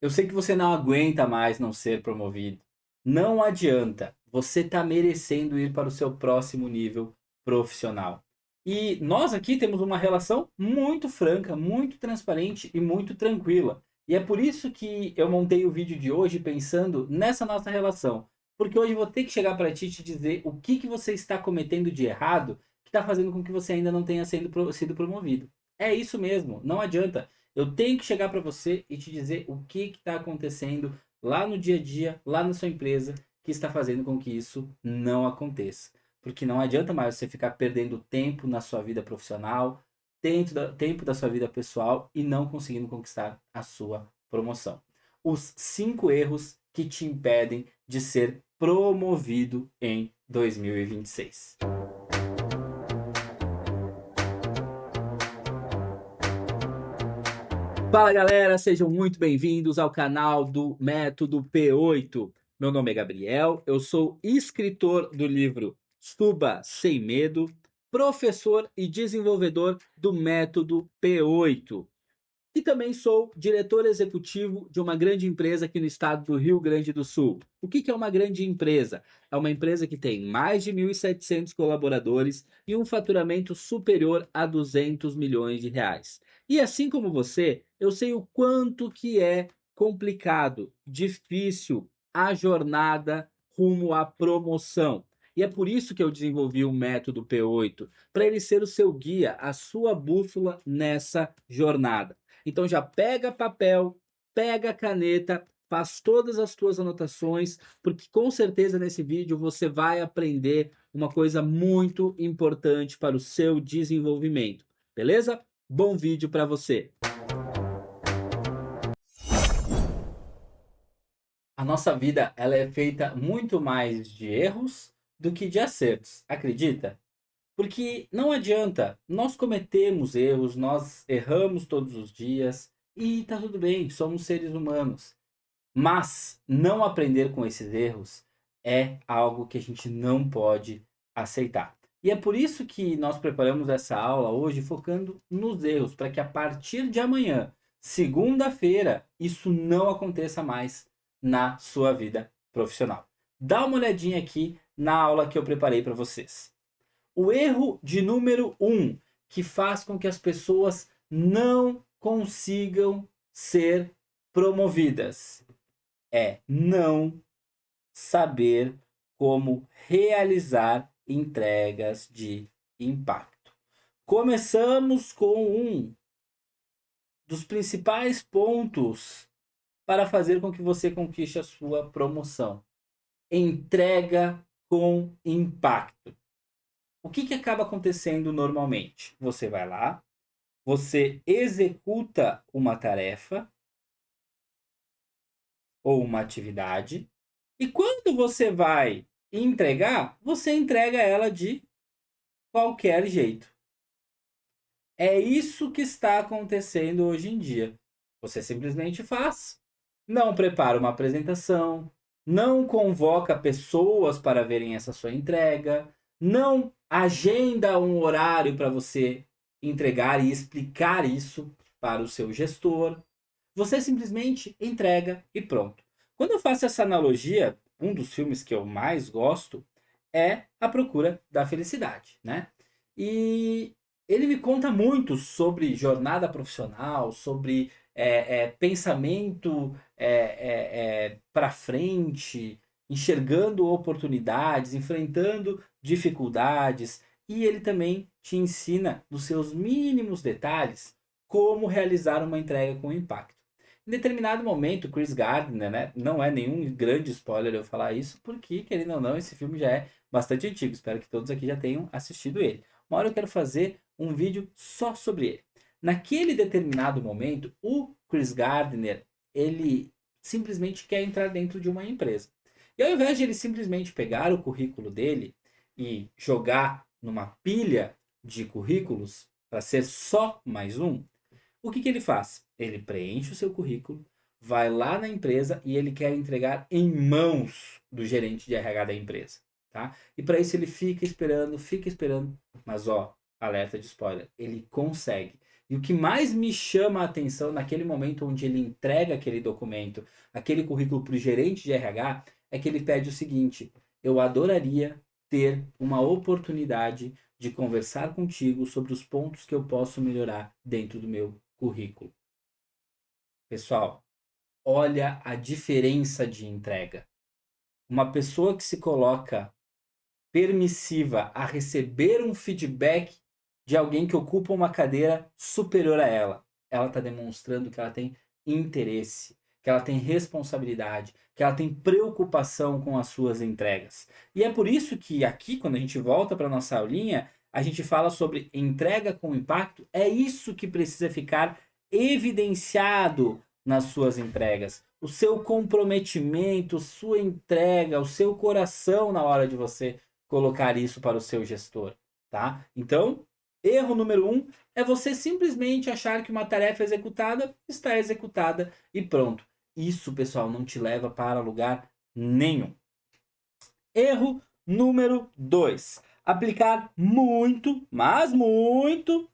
Eu sei que você não aguenta mais não ser promovido. Não adianta. Você está merecendo ir para o seu próximo nível profissional. E nós aqui temos uma relação muito franca, muito transparente e muito tranquila. E é por isso que eu montei o vídeo de hoje pensando nessa nossa relação. Porque hoje eu vou ter que chegar para ti e te dizer o que você está cometendo de errado que está fazendo com que você ainda não tenha sido promovido. É isso mesmo, não adianta. Eu tenho que chegar para você e te dizer o que está acontecendo lá no dia a dia, lá na sua empresa, que está fazendo com que isso não aconteça. Porque não adianta mais você ficar perdendo tempo na sua vida profissional, tempo da sua vida pessoal e não conseguindo conquistar a sua promoção. Os 5 erros que te impedem de ser promovido em 2026. Fala galera, sejam muito bem-vindos ao canal do Método P8. Meu nome é Gabriel, eu sou escritor do livro Suba Sem Medo, professor e desenvolvedor do Método P8. E também sou diretor executivo de uma grande empresa aqui no estado do Rio Grande do Sul. O que é uma grande empresa? É uma empresa que tem mais de 1.700 colaboradores e um faturamento superior a 200 milhões de reais. E assim como você, eu sei o quanto que é complicado, difícil a jornada rumo à promoção. E é por isso que eu desenvolvi o método P8, para ele ser o seu guia, a sua bússola nessa jornada. Então já pega papel, pega caneta, faz todas as tuas anotações, porque com certeza nesse vídeo você vai aprender uma coisa muito importante para o seu desenvolvimento. Beleza? Bom vídeo para você. A nossa vida, ela é feita muito mais de erros do que de acertos. Acredita? Porque não adianta, nós cometemos erros, nós erramos todos os dias e tá tudo bem, somos seres humanos. Mas não aprender com esses erros é algo que a gente não pode aceitar. E é por isso que nós preparamos essa aula hoje focando nos erros, para que a partir de amanhã, segunda-feira, isso não aconteça mais na sua vida profissional. Dá uma olhadinha aqui na aula que eu preparei para vocês. O erro de número 1, que faz com que as pessoas não consigam ser promovidas, é não saber como realizar entregas de impacto. Começamos com um dos principais pontos para fazer com que você conquiste a sua promoção: entrega com impacto. O que acaba acontecendo normalmente? Você vai lá, você executa uma tarefa ou uma atividade, e quando você vai entregar, você entrega ela de qualquer jeito. É isso que está acontecendo hoje em dia. Você simplesmente faz. Não prepara uma apresentação, não convoca pessoas para verem essa sua entrega, não agenda um horário para você entregar e explicar isso para o seu gestor. Você simplesmente entrega e pronto. Quando eu faço essa analogia, um dos filmes que eu mais gosto é A Procura da Felicidade, né? E ele me conta muito sobre jornada profissional, sobre pensamento para frente, enxergando oportunidades, enfrentando dificuldades. E ele também te ensina, nos seus mínimos detalhes, como realizar uma entrega com impacto. Em determinado momento, Chris Gardner, né, não é nenhum grande spoiler eu falar isso, porque, querendo ou não, esse filme já é bastante antigo. Espero que todos aqui já tenham assistido ele. Uma hora eu quero fazer um vídeo só sobre ele. Naquele determinado momento, o Chris Gardner, ele simplesmente quer entrar dentro de uma empresa. E ao invés de ele simplesmente pegar o currículo dele e jogar numa pilha de currículos para ser só mais um, o que ele faz? Ele preenche o seu currículo, vai lá na empresa e ele quer entregar em mãos do gerente de RH da empresa, tá? E para isso ele fica esperando, mas ó, alerta de spoiler, ele consegue. E o que mais me chama a atenção naquele momento onde ele entrega aquele documento, aquele currículo para o gerente de RH, é que ele pede o seguinte: eu adoraria ter uma oportunidade de conversar contigo sobre os pontos que eu posso melhorar dentro do meu currículo. Pessoal, olha a diferença de entrega. Uma pessoa que se coloca permissiva a receber um feedback de alguém que ocupa uma cadeira superior a ela. Ela está demonstrando que ela tem interesse, que ela tem responsabilidade, que ela tem preocupação com as suas entregas. E é por isso que aqui, quando a gente volta para nossa aulinha, a gente fala sobre entrega com impacto. É isso que precisa ficar evidenciado nas suas entregas. O seu comprometimento, sua entrega, o seu coração na hora de você colocar isso para o seu gestor, tá? Então, erro número 1 é você simplesmente achar que uma tarefa executada está executada e pronto. Isso, pessoal, não te leva para lugar nenhum. Erro número 2. Aplicar muito, mas muito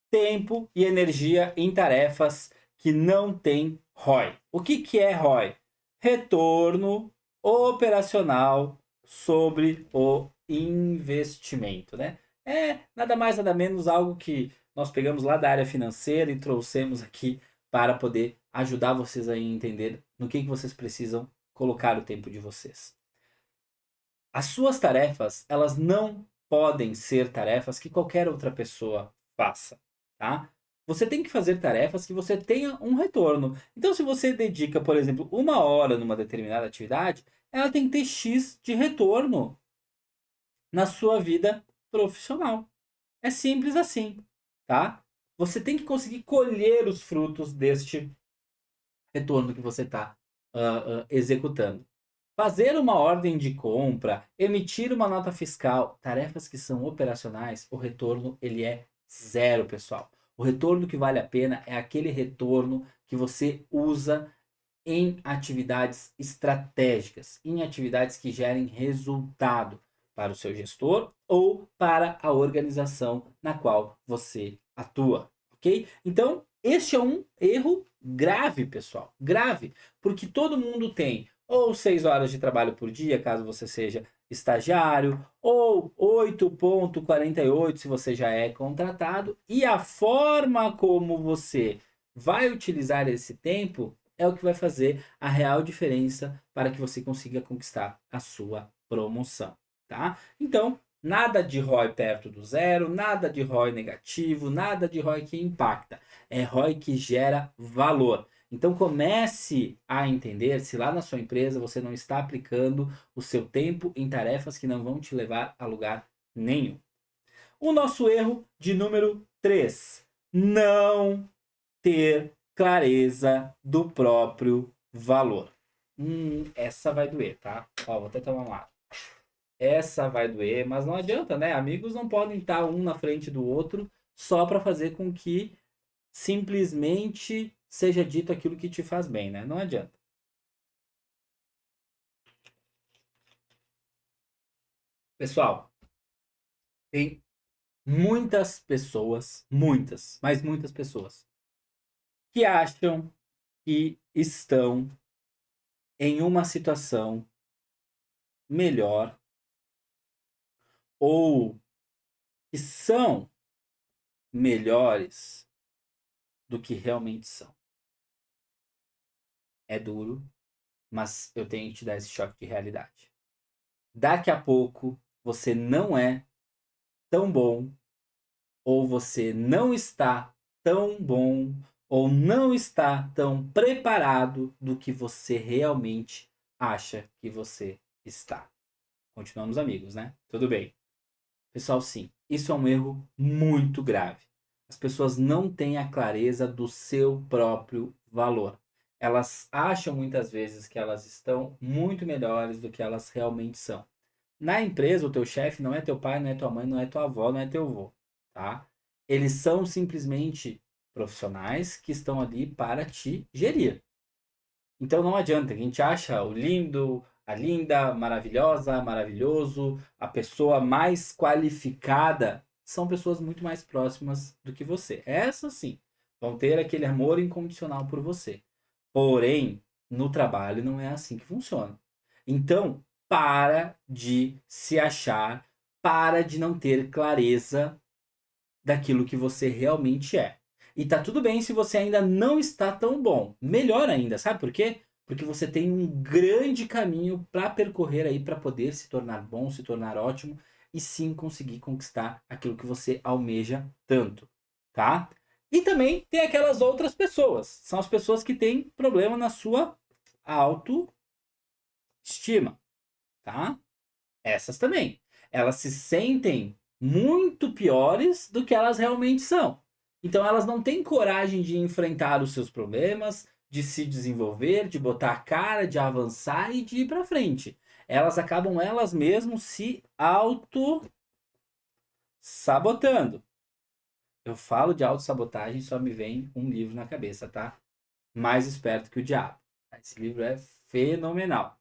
tempo e energia em tarefas que não têm ROI. O que é ROI? Retorno operacional sobre o investimento, né? É nada mais, nada menos algo que nós pegamos lá da área financeira e trouxemos aqui para poder ajudar vocês a entender no que vocês precisam colocar o tempo de vocês. As suas tarefas, elas não podem ser tarefas que qualquer outra pessoa faça, tá? Você tem que fazer tarefas que você tenha um retorno. Então, se você dedica, por exemplo, 1 hora numa determinada atividade, ela tem que ter X de retorno na sua vida profissional. É simples assim, tá? Você tem que conseguir colher os frutos deste retorno que você está executando. Fazer uma ordem de compra, emitir uma nota fiscal, tarefas que são operacionais, o retorno ele é zero, pessoal. O retorno que vale a pena é aquele retorno que você usa em atividades estratégicas, em atividades que gerem resultado para o seu gestor ou para a organização na qual você atua, ok? Então, este é um erro grave, pessoal, grave, porque todo mundo tem ou 6 horas de trabalho por dia, caso você seja estagiário, ou 8,48 se você já é contratado, e a forma como você vai utilizar esse tempo é o que vai fazer a real diferença para que você consiga conquistar a sua promoção, tá? Então, nada de ROI perto do zero, nada de ROI negativo, nada de ROI que impacta. É ROI que gera valor. Então comece a entender se lá na sua empresa você não está aplicando o seu tempo em tarefas que não vão te levar a lugar nenhum. O nosso erro de número 3. Não ter clareza do próprio valor. Essa vai doer, tá? Ó, vou até tomar uma água. Essa vai doer, mas não adianta, né? Amigos não podem estar um na frente do outro só para fazer com que simplesmente seja dito aquilo que te faz bem, né? Não adianta. Pessoal, tem muitas pessoas, muitas, mas muitas pessoas, que acham que estão em uma situação melhor ou que são melhores do que realmente são. É duro, mas eu tenho que te dar esse choque de realidade. Daqui a pouco você não é tão bom, ou você não está tão bom, ou não está tão preparado do que você realmente acha que você está. Continuamos amigos, né? Tudo bem. Pessoal, sim, isso é um erro muito grave. As pessoas não têm a clareza do seu próprio valor. Elas acham muitas vezes que elas estão muito melhores do que elas realmente são. Na empresa, o teu chefe não é teu pai, não é tua mãe, não é tua avó, não é teu avô, tá? Eles são simplesmente profissionais que estão ali para te gerir. Então não adianta, a gente acha o lindo, a linda, maravilhosa, maravilhoso, a pessoa mais qualificada são pessoas muito mais próximas do que você. Essas sim, vão ter aquele amor incondicional por você. Porém, no trabalho não é assim que funciona. Então, para de se achar, para de não ter clareza daquilo que você realmente é. E tá tudo bem se você ainda não está tão bom. Melhor ainda, sabe por quê? Porque você tem um grande caminho para percorrer aí para poder se tornar bom, se tornar ótimo e sim conseguir conquistar aquilo que você almeja tanto, tá? E também tem aquelas outras pessoas, são as pessoas que têm problema na sua autoestima, tá? Essas também. Elas se sentem muito piores do que elas realmente são. Então elas não têm coragem de enfrentar os seus problemas, de se desenvolver, de botar a cara, de avançar e de ir para frente. Elas acabam elas mesmas se auto sabotando. Eu falo de autossabotagem, só me vem um livro na cabeça, tá? Mais Esperto que o Diabo. Esse livro é fenomenal.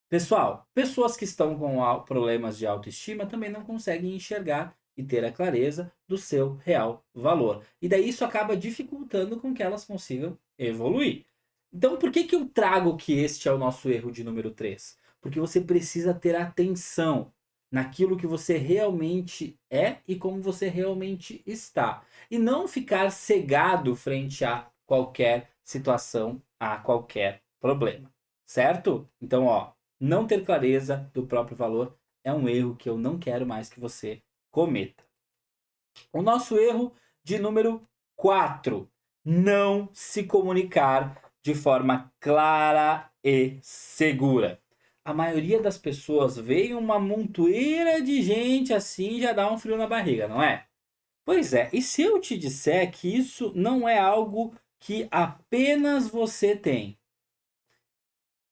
Pessoal, pessoas que estão com problemas de autoestima também não conseguem enxergar e ter a clareza do seu real valor. E daí isso acaba dificultando com que elas consigam evoluir. Então, por que que eu trago que este é o nosso erro de número 3? Porque você precisa ter atenção naquilo que você realmente é e como você realmente está. E não ficar cegado frente a qualquer situação, a qualquer problema. Certo? Então, ó, não ter clareza do próprio valor é um erro que eu não quero mais que você cometa. O nosso erro de número 4: não se comunicar de forma clara e segura. A maioria das pessoas vê uma montoeira de gente assim já dá um frio na barriga, não é? Pois é, e se eu te disser que isso não é algo que apenas você tem?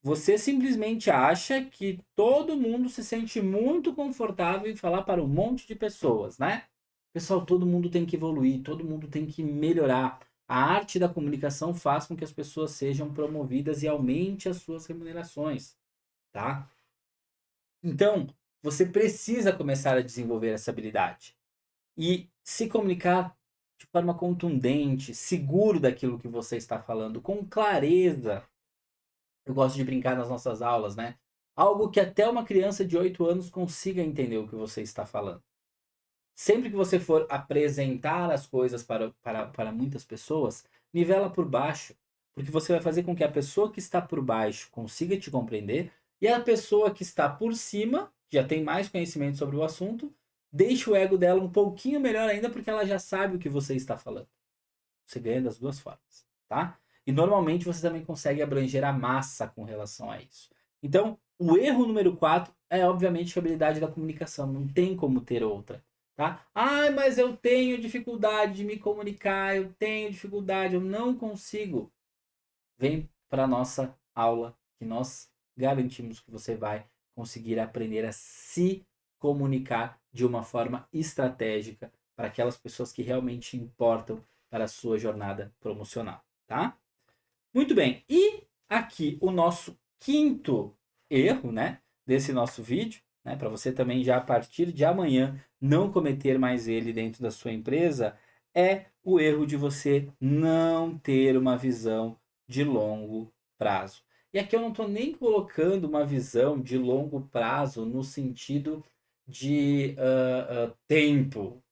Você simplesmente acha que todo mundo se sente muito confortável em falar para um monte de pessoas, né? Pessoal, todo mundo tem que evoluir, todo mundo tem que melhorar. A arte da comunicação faz com que as pessoas sejam promovidas e aumente as suas remunerações, tá? Então, você precisa começar a desenvolver essa habilidade e se comunicar de forma contundente, seguro daquilo que você está falando, com clareza. Eu gosto de brincar nas nossas aulas, né? Algo que até uma criança de 8 anos consiga entender o que você está falando. Sempre que você for apresentar as coisas para muitas pessoas, nivela por baixo. Porque você vai fazer com que a pessoa que está por baixo consiga te compreender e a pessoa que está por cima, já tem mais conhecimento sobre o assunto, deixe o ego dela um pouquinho melhor ainda porque ela já sabe o que você está falando. Você ganha das duas formas, tá? E normalmente você também consegue abranger a massa com relação a isso. Então, o erro número 4 é obviamente a habilidade da comunicação, não tem como ter outra, tá? Ai, mas eu tenho dificuldade de me comunicar, eu tenho dificuldade, eu não consigo. Vem para nossa aula que nós garantimos que você vai conseguir aprender a se comunicar de uma forma estratégica para aquelas pessoas que realmente importam para a sua jornada promocional, tá? Muito bem. E aqui o nosso quinto erro, né, desse nosso vídeo, né, para você também já a partir de amanhã não cometer mais ele dentro da sua empresa, é o erro de você não ter uma visão de longo prazo. E aqui eu não estou nem colocando uma visão de longo prazo no sentido de tempo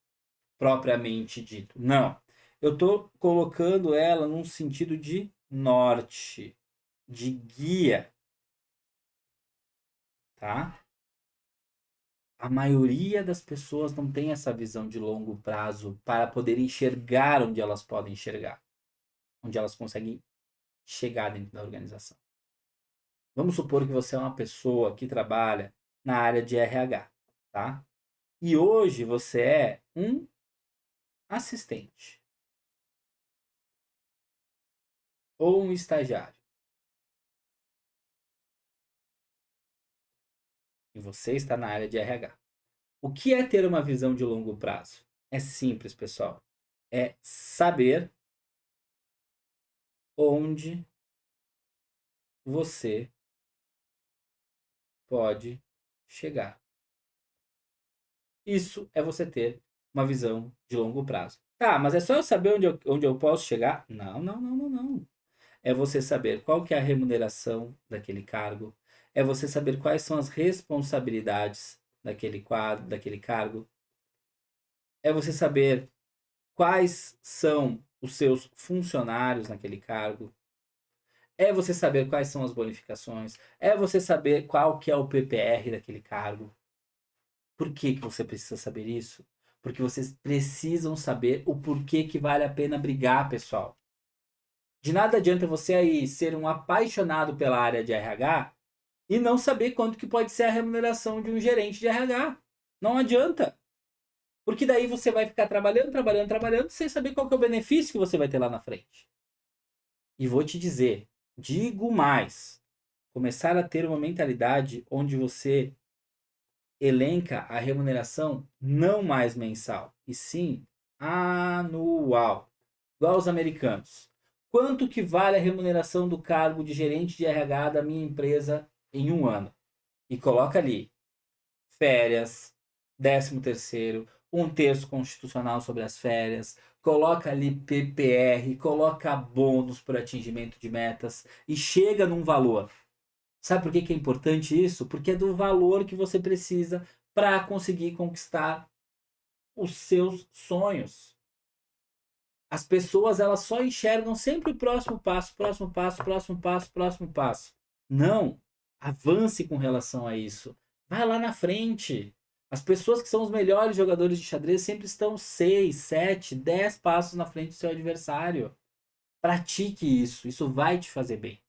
propriamente dito. Não. Eu estou colocando ela num sentido de norte, de guia, tá? A maioria das pessoas não tem essa visão de longo prazo para poder enxergar onde elas podem enxergar, onde elas conseguem chegar dentro da organização. Vamos supor que você é uma pessoa que trabalha na área de RH, tá? E hoje você é um assistente ou um estagiário. E você está na área de RH. O que é ter uma visão de longo prazo? É simples, pessoal. É saber onde você pode chegar. Isso é você ter uma visão de longo prazo. Tá, mas é só eu saber onde eu posso chegar? Não, não, não, não, não. É você saber qual que é a remuneração daquele cargo. É você saber quais são as responsabilidades daquele quadro, daquele cargo. É você saber quais são os seus funcionários naquele cargo. É você saber quais são as bonificações. É você saber qual que é o PPR daquele cargo. Por que que você precisa saber isso? Porque vocês precisam saber o porquê que vale a pena brigar, pessoal. De nada adianta você aí ser um apaixonado pela área de RH e não saber quanto que pode ser a remuneração de um gerente de RH. Não adianta. Porque daí você vai ficar trabalhando, trabalhando, trabalhando, sem saber qual que é o benefício que você vai ter lá na frente. E vou te dizer, digo mais, começar a ter uma mentalidade onde você elenca a remuneração não mais mensal, e sim anual. Igual os americanos. Quanto que vale a remuneração do cargo de gerente de RH da minha empresa em um ano? E coloca ali férias, 13º, um terço constitucional sobre as férias, coloca ali PPR, coloca bônus por atingimento de metas e chega num valor. Sabe por que que é importante isso? Porque é do valor que você precisa para conseguir conquistar os seus sonhos. As pessoas elas só enxergam sempre o próximo passo, próximo passo, próximo passo, próximo passo. Não, avance com relação a isso. Vai lá na frente. As pessoas que são os melhores jogadores de xadrez sempre estão 6, 7, 10 passos na frente do seu adversário. Pratique isso, isso vai te fazer bem.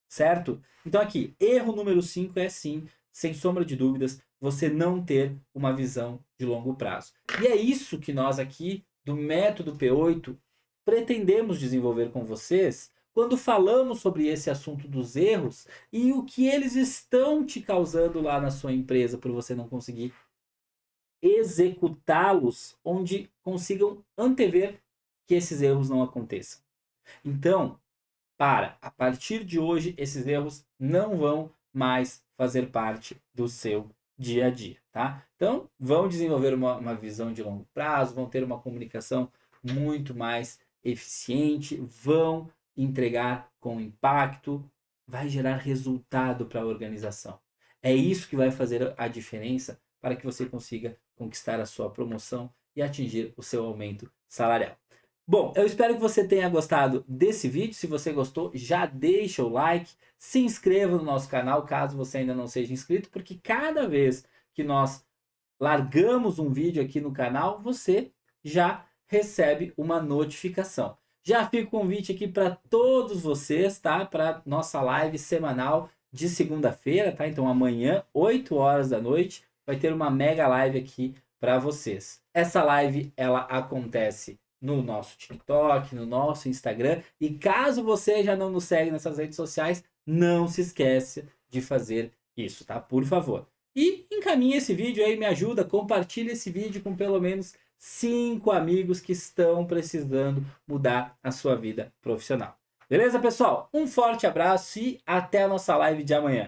Certo? Então aqui, erro número 5 é sim, sem sombra de dúvidas, você não ter uma visão de longo prazo. E é isso que nós aqui, do método P8, pretendemos desenvolver com vocês quando falamos sobre esse assunto dos erros e o que eles estão te causando lá na sua empresa por você não conseguir executá-los onde consigam antever que esses erros não aconteçam. Então, a partir de hoje, esses erros não vão mais fazer parte do seu dia a dia, tá? Então, vão desenvolver uma visão de longo prazo, vão ter uma comunicação muito mais eficiente, vão entregar com impacto, vai gerar resultado para a organização. É isso que vai fazer a diferença para que você consiga conquistar a sua promoção e atingir o seu aumento salarial. Bom, eu espero que você tenha gostado desse vídeo. Se você gostou, já deixa o like, se inscreva no nosso canal caso você ainda não seja inscrito, porque cada vez que nós largamos um vídeo aqui no canal, você já recebe uma notificação. Já fica o convite aqui para todos vocês, tá? Para nossa live semanal de segunda-feira, tá? Então amanhã, 8 horas da noite, vai ter uma mega live aqui para vocês. Essa live, ela acontece no nosso TikTok, no nosso Instagram. E caso você já não nos segue nessas redes sociais, não se esqueça de fazer isso, tá? Por favor. E encaminhe esse vídeo aí, me ajuda, compartilhe esse vídeo com pelo menos 5 amigos que estão precisando mudar a sua vida profissional. Beleza, pessoal? Um forte abraço e até a nossa live de amanhã.